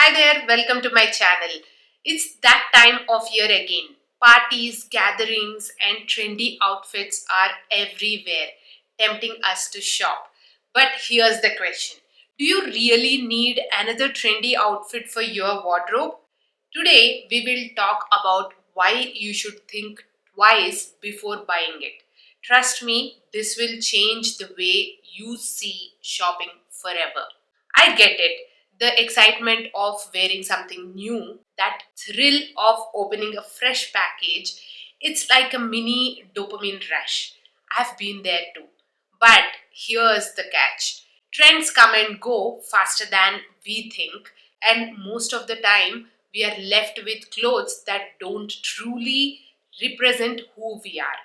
Hi there, welcome to my channel. It's that time of year again. Parties, gatherings, and trendy outfits are everywhere, tempting us to shop. But here's the question. Do you really need another trendy outfit for your wardrobe? Today, we will talk about why you should think twice before buying it. Trust me, this will change the way you see shopping forever. I get it. The excitement of wearing something new, that thrill of opening a fresh package, it's like a mini dopamine rush. I've been there too. But here's the catch, trends come and go faster than we think, and most of the time, we are left with clothes that don't truly represent who we are.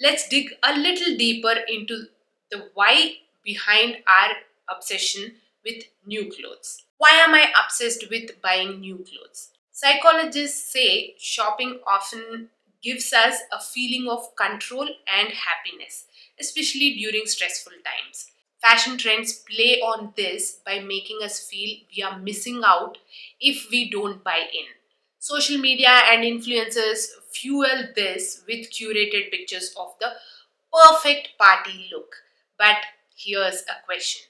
Let's dig a little deeper into the why behind our obsession with new clothes. Why am I obsessed with buying new clothes? Psychologists say shopping often gives us a feeling of control and happiness, especially during stressful times. Fashion trends play on this by making us feel we are missing out if we don't buy in. Social media and influencers fuel this with curated pictures of the perfect party look. But here's a question,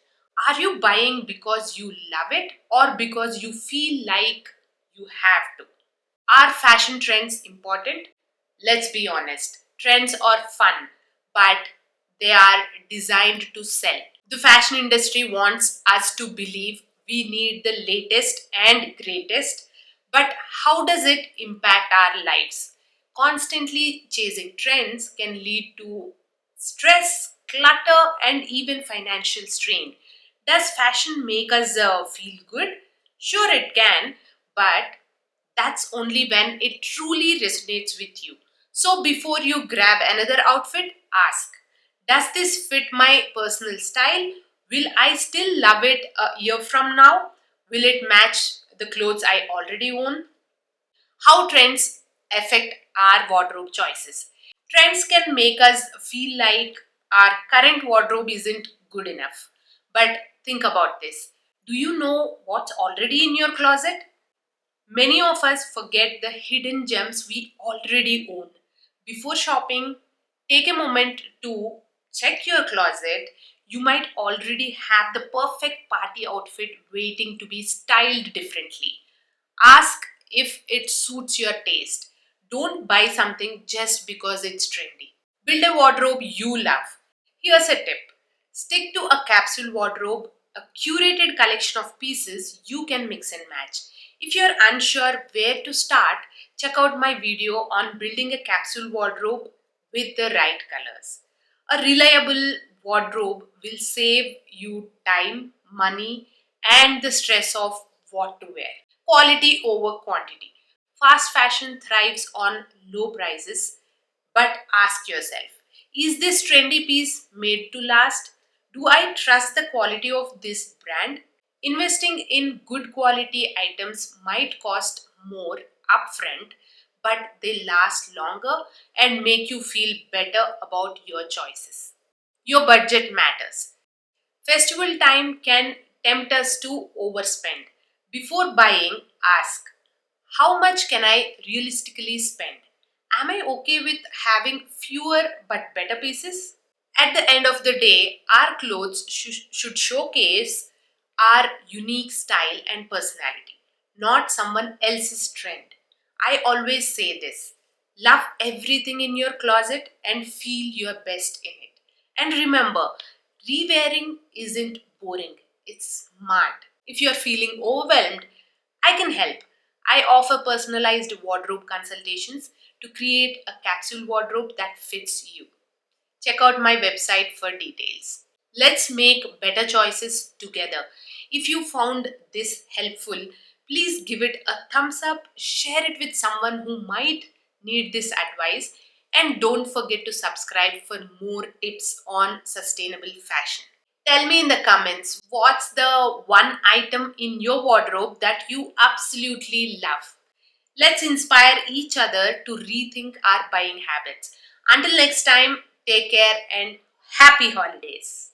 are you buying because you love it or because you feel like you have to? Are fashion trends important? Let's be honest. Trends are fun, but they are designed to sell. The fashion industry wants us to believe we need the latest and greatest, but how does it impact our lives? Constantly chasing trends can lead to stress, clutter, and even financial strain. Does fashion make us feel good? Sure, it can, but that's only when it truly resonates with you. So before you grab another outfit, ask, does this fit my personal style? Will I still love it a year from now? Will it match the clothes I already own? How trends affect our wardrobe choices. Trends can make us feel like our current wardrobe isn't good enough. But think about this. Do you know what's already in your closet? Many of us forget the hidden gems we already own. Before shopping, take a moment to check your closet. You might already have the perfect party outfit waiting to be styled differently. Ask if it suits your taste. Don't buy something just because it's trendy. Build a wardrobe you love. Here's a tip, stick to a capsule wardrobe, a curated collection of pieces you can mix and match. If you're unsure where to start, check out my video on building a capsule wardrobe with the right colors. A reliable wardrobe will save you time, money, and the stress of what to wear. Quality over quantity. Fast fashion thrives on low prices, but ask yourself, is this trendy piece made to last? Do I trust the quality of this brand? Investing in good quality items might cost more upfront, but they last longer and make you feel better about your choices. Your budget matters. Festival time can tempt us to overspend. Before buying, ask, how much can I realistically spend? Am I okay with having fewer but better pieces? At the end of the day, our clothes should showcase our unique style and personality, not someone else's trend. I always say this, love everything in your closet and feel your best in it. And remember, rewearing isn't boring, it's smart. If you're feeling overwhelmed, I can help. I offer personalized wardrobe consultations to create a capsule wardrobe that fits you. Check out my website for details. Let's make better choices together. If you found this helpful, please give it a thumbs up, share it with someone who might need this advice, and don't forget to subscribe for more tips on sustainable fashion. Tell me in the comments, what's the one item in your wardrobe that you absolutely love? Let's inspire each other to rethink our buying habits. Until next time, take care and happy holidays.